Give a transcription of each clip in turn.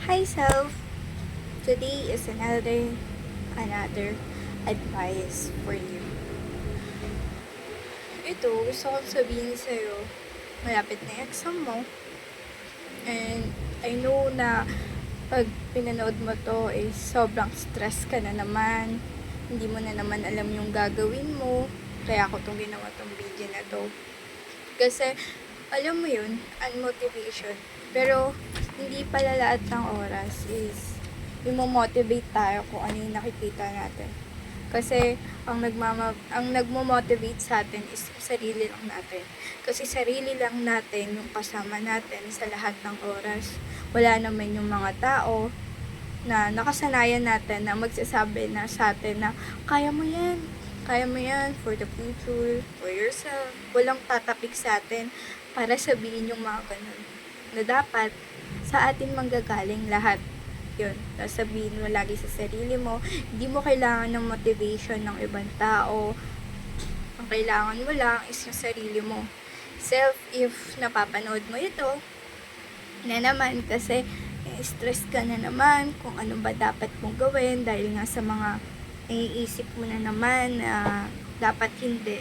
Hi self! Today is another advice for you. Ito, gusto kong sabihin sa'yo, malapit na yung exam mo. And I know na pag pinanood mo to is sobrang stress ka na naman. Hindi mo na naman alam yung gagawin mo. Kaya ako tong ginawa tong video na to. Kasi, alam mo yun, unmotivation. Pero, hindi pala lahat ng oras is motivate tayo kung ano yung nakikita natin. Kasi, ang nagmo-motivate sa atin is sarili lang natin. Kasi sarili lang natin yung kasama natin sa lahat ng oras. Wala naman yung mga tao na nakasanayan natin na magsasabi na sa atin na kaya mo yan for the future, for yourself. Walang tatapik sa atin para sabihin yung mga ganun. Na dapat sa atin manggagaling lahat. Yun, sabihin mo lagi sa sarili mo, hindi mo kailangan ng motivation ng ibang tao. Ang kailangan mo lang is yung sarili mo. Self, if napapanood mo ito, na naman kasi stress ka na naman kung ano ba dapat mong gawin dahil nga sa mga naiisip mo na naman na dapat hindi.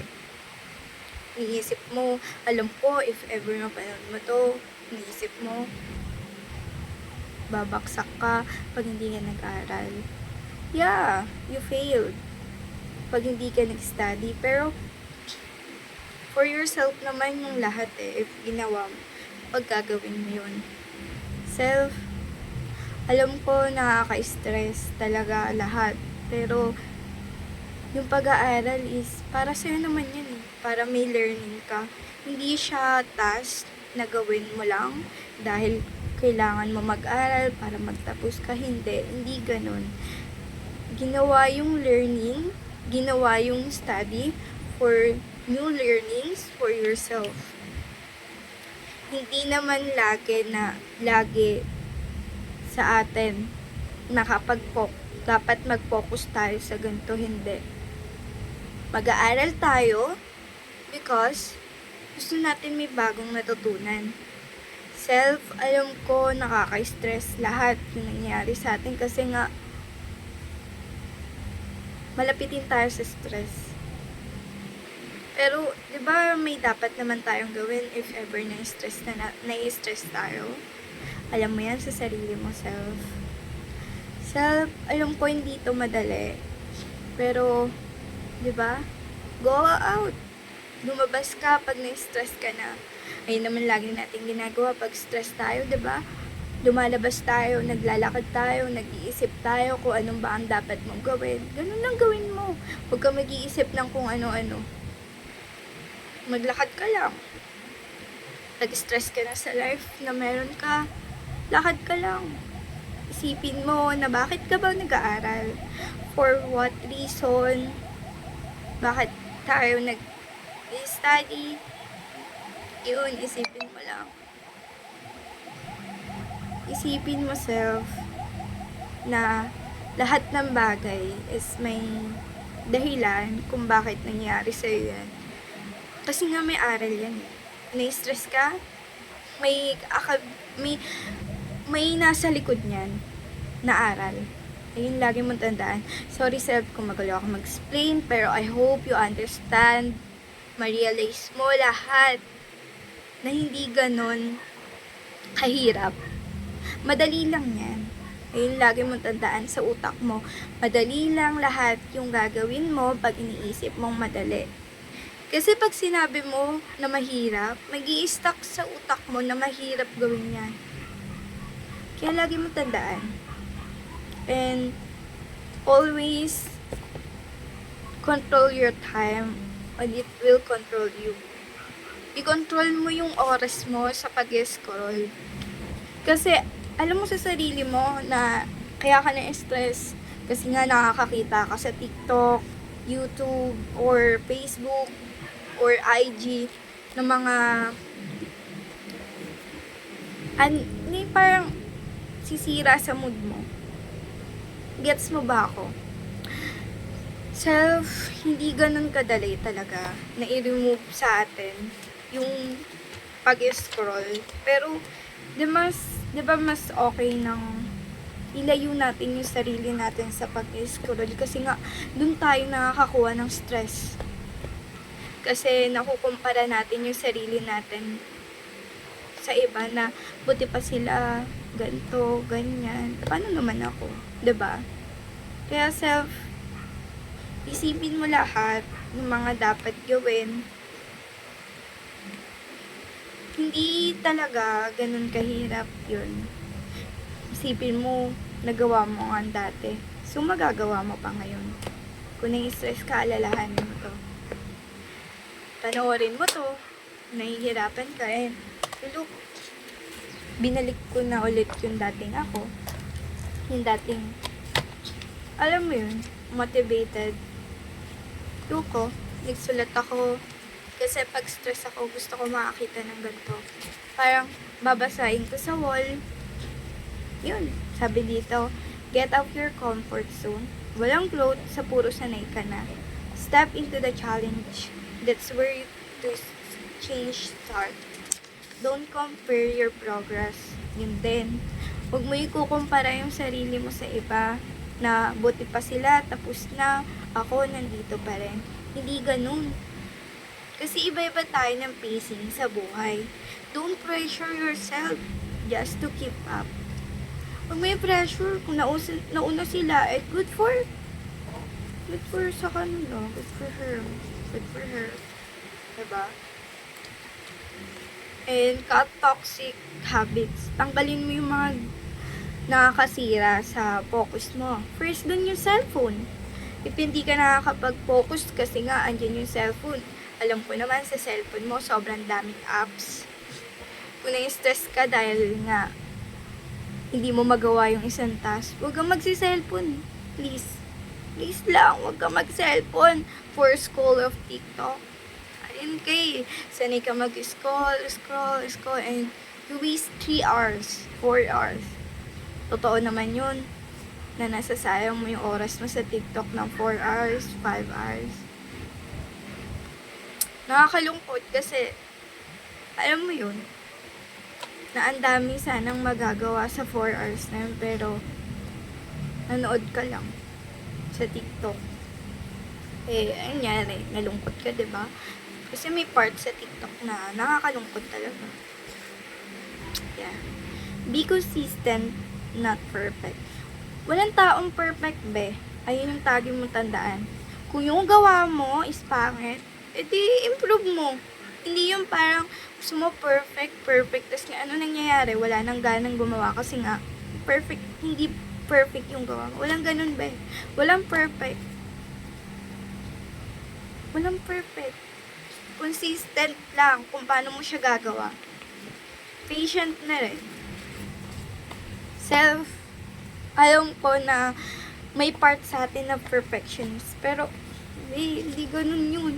Iisip mo, alam ko, if ever mapanood mo to, iisip mo, babaksak ka pag hindi ka nag-aral. Yeah, you failed pag hindi ka nag-study. Pero, for yourself naman yung lahat if ginawa mo, pag gagawin mo yun. Self, alam ko nakaka-stress talaga lahat. Pero, yung pag-aaral is, para sa'yo naman yun para may learning ka. Hindi siya task na gawin mo lang dahil kailangan mo mag-aral para magtapos ka. Hindi ganun. Ginawa yung learning, ginawa yung study for new learnings for yourself. Hindi naman lagi sa atin dapat mag-focus tayo sa ganito, hindi. Mag-aaral tayo because gusto natin may bagong natutunan. Self, alam ko nakaka-stress lahat yung nangyayari sa atin kasi nga malapitin tayo sa stress. Pero, di ba may dapat naman tayong gawin if ever na-stress tayo? Alam mo yan sa sarili mo, self. Self, alam ko hindi ito madali. Pero, di ba? Go out. Lumabas ka pag na-stress ka na. Ayun naman lagi natin ginagawa pag stress tayo, 'di ba? Lumalabas tayo, naglalakad tayo, nag-iisip tayo kung anong ba ang dapat mong gawin. Ganun lang gawin mo. Huwag ka mag-iisip ng kung ano-ano. Maglakad ka lang. Nag-stress ka na sa life na meron ka, lakad ka lang. Isipin mo na bakit ka ba nag-aaral? For what reason? Bakit tayo nag-study? Yun, isipin mo lang. Isipin mo self na lahat ng bagay is may dahilan kung bakit nangyari sa'yo yan. Kasi nga may aral yan eh. Na-stress ka, may nasa likod niyan na aral. Ayun, lagi mong tandaan. Sorry self kung magaling ako mag-explain, pero I hope you understand, ma-realize mo lahat na hindi ganon kahirap. Madali lang yan. Ayun, lagi mong tandaan sa utak mo. Madali lang lahat yung gagawin mo pag iniisip mong madali. Kasi pag sinabi mo na mahirap, mag-i-stuck sa utak mo na mahirap gawin yan. Kaya lagi mong tandaan. And always control your time and it will control you. I-control mo yung oras mo sa pag-scroll. Kasi, alam mo sa sarili mo na kaya ka na-stress kasi nga nakakakita ka sa TikTok, YouTube, or Facebook, or IG ng mga parang sisira sa mood mo. Gets mo ba ako? Self, hindi ganun kadali talaga na i-remove sa atin yung pag-scroll. Pero, di ba mas okay ng ilayo natin yung sarili natin sa pag-scroll kasi nga dun tayo nakakakuha ng stress. Kasi nakukumpara natin yung sarili natin sa iba na buti pa sila ganto, ganyan. Paano naman ako? 'Di ba? Kaya isipin mo lahat ng mga dapat gawin. Hindi talaga ganun kahirap yun. Isipin mo, nagawa mo nga dati. So, magagawa mo pa ngayon. Kung nai-stress ka, alalahanin mo to. Panoorin mo to. Nahihirapan ka eh. Look, binalik ko na ulit yung dating ako. Yung dating, alam mo yun, motivated. Look ko, nagsulat ako. Kasi pag stress ako, gusto ko makakita ng ganito. Parang babasahin ko sa wall. Yun, sabi dito, get out your comfort zone. Walang growth sa puro sanay ka na. Step into the challenge. That's where to change start. Don't compare your progress. Yun din. Huwag mo ikukumpara yung sarili mo sa iba na buti pa sila, tapos na, ako nandito pa rin. Hindi ganun. Kasi iba-iba tayo ng pacing sa buhay. Don't pressure yourself just to keep up. Pag may pressure, kung nauna sila, good for sa kanila. Good for her. Good for her. Diba? And cut toxic habits. Tanggalin mo yung mga nakakasira sa focus mo. First, dun yung cellphone. If hindi ka nakakapag-focus kasi nga andyan yung cellphone. Alam ko naman sa cellphone mo, sobrang daming apps. Kung na-stress ka dahil nga hindi mo magawa yung isang task, huwag kang magsi-cellphone. Please. Please lang, huwag kang mag-cellphone for scroll of TikTok. Ayun kay, sanay ka scroll, and you waste 3 hours, 4 hours. Totoo naman yun, na nasasayang mo yung oras mo sa TikTok ng 4 hours, 5 hours. Nakakalungkot kasi, alam mo yun, na ang dami sanang magagawa sa 4 hours na yun, pero nanood ka lang sa TikTok. Eh, ayun nangyari, nalungkot ka, diba? Kasi may part sa TikTok na nakakalungkot talaga. Yeah. Be consistent, not perfect. Walang taong perfect, be. Ayun yung tagi mo tandaan. Kung yung gawa mo is pangit, edi improve mo. Hindi yung parang gusto mo perfect, tapos nga ano nangyayari, wala nang ganang gumawa kasi nga perfect, hindi perfect yung gawa mo. Walang ganun ba? Walang perfect. Walang perfect. Consistent lang kung paano mo siya gagawa. Patient na rin. Alam ko na may part sa atin na perfectionist, pero hindi ganun yun.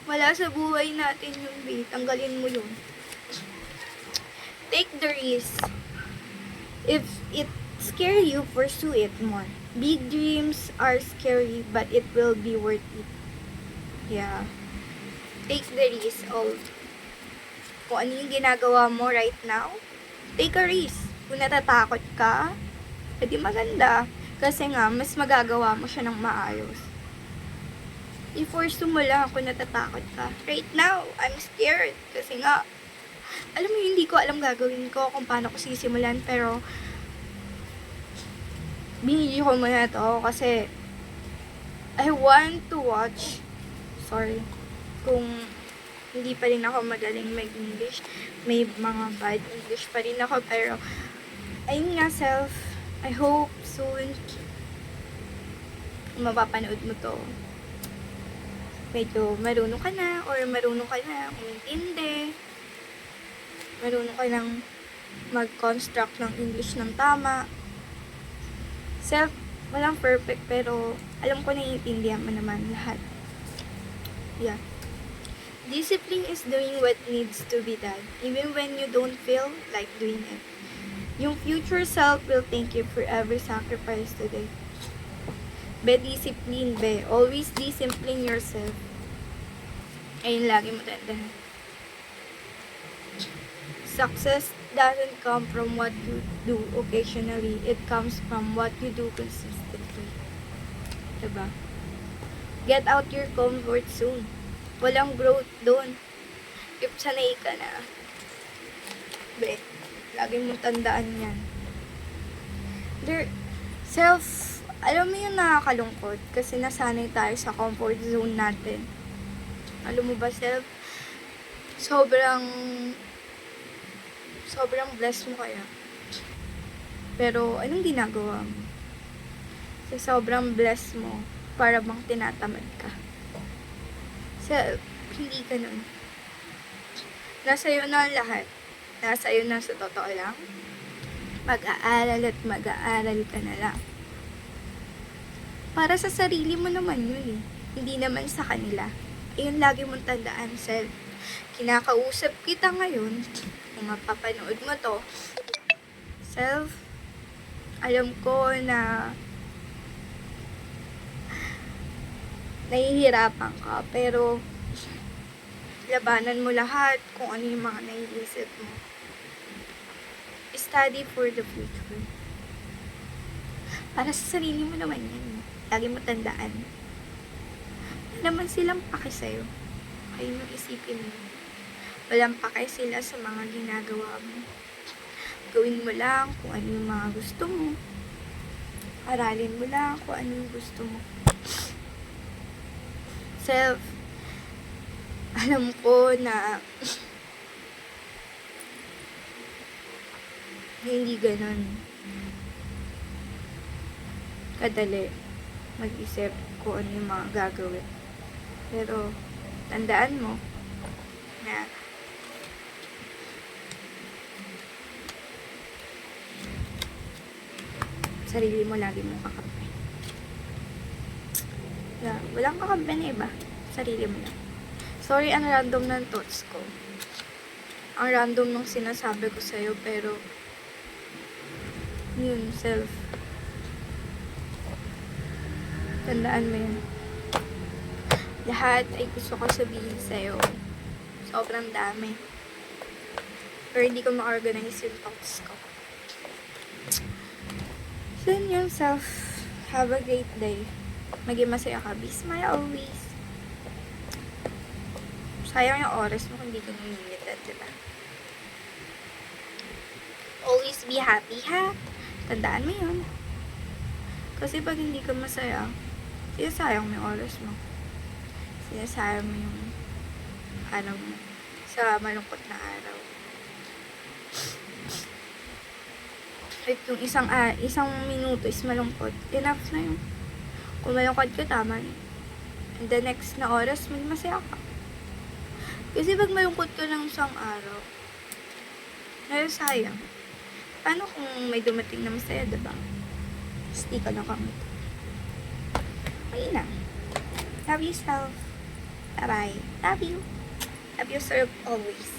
Wala sa buhay natin yun, babe. Tanggalin mo yun. Take the risk. If it scare you, pursue it more. Big dreams are scary, but it will be worth it. Yeah. Take the risk of kung ano yung ginagawa mo right now. Take a risk. Kung natatakot ka, edi maganda. Kasi nga, mas magagawa mo siya ng maayos. I-force mo lang kung natatakot ka. Right now, I'm scared. Kasi nga, alam mo, hindi ko alam gagawin ko kung paano ko sisimulan. Pero, binili ko muna to kasi I want to watch. Sorry. Kung hindi pa rin ako magaling mag-English, may mga bad English pa rin ako. Pero, ayun nga, I hope soon mapapanood mo to. Medyo marunong ka na or marunong ka na umintindi. Marunong ka nang mag-construct ng English ng tama. Walang perfect pero alam ko naiintindihan mo naman lahat. Yeah. Discipline is doing what needs to be done, even when you don't feel like doing it. Yung future self will thank you for every sacrifice today. Be discipline, be. Always discipline yourself. Ayun lagi mo tandaan. Success doesn't come from what you do occasionally. It comes from what you do consistently. Diba? Get out your comfort zone. Walang growth doon. If sanay ka na, be, lagi mong tandaan yan. Alam mo yung nakakalungkot kasi nasanay tayo sa comfort zone natin. Alam mo ba, sobrang blessed mo kaya. Pero, anong ginagawa mo? Sa sobrang blessed mo, para bang tinatamad ka. Hindi ganun. Nasa iyo na ang lahat. Nasa iyo na sa totoo lang. Mag-aaral at mag-aaral ka na lang. Para sa sarili mo naman yun eh. Hindi naman sa kanila. Yun lagi mong tandaan, kinakausap kita ngayon, kung mapapanood mo to, alam ko na nahihirapan ka, pero labanan mo lahat kung ano yung mga naiisip mo. Study for the future. Para sa sarili mo naman yan. Lagi mo tandaan. Wala naman silang pake sa'yo. Kaya mo isipin mo. Walang pake sila sa mga ginagawa mo. Gawin mo lang kung ano yung mga gusto mo. Aralin mo lang kung ano yung gusto mo. Alam ko na hindi ganun kadali mag-isip kung ano yung mga gagawin. Pero, tandaan mo na sarili mo lagi mong kakampi. Walang kakampi na iba. Sarili mo lang. Sorry, ang random ng thoughts ko. Ang random ng sinasabi ko sa'yo, pero yun, tandaan mo yun. Lahat ay gusto ko sabihin sa'yo. Sobrang dami. Pero hindi ko ma-organize yung thoughts ko. So yun, have a great day. Maging masaya ka. Be smile always. Sayang yung oras mo kung hindi ka namimitan, diba? Always be happy, ha? Tandaan mo yun. Kasi pag hindi ka masaya, sinasayang mo yung oras mo. Sinasayang mo yung araw mo sa malungkot na araw. At yung isang minuto is malungkot, enough na yun. Kung malungkot ka, tama na. And the next na oras, maging masaya ka. Kasi pag malungkot ka ng isang araw, sayang. Paano kung may dumating na masaya, diba? Hindi ka nakamit. Okay na. Love yourself. Bye-bye. Love you. Love yourself always.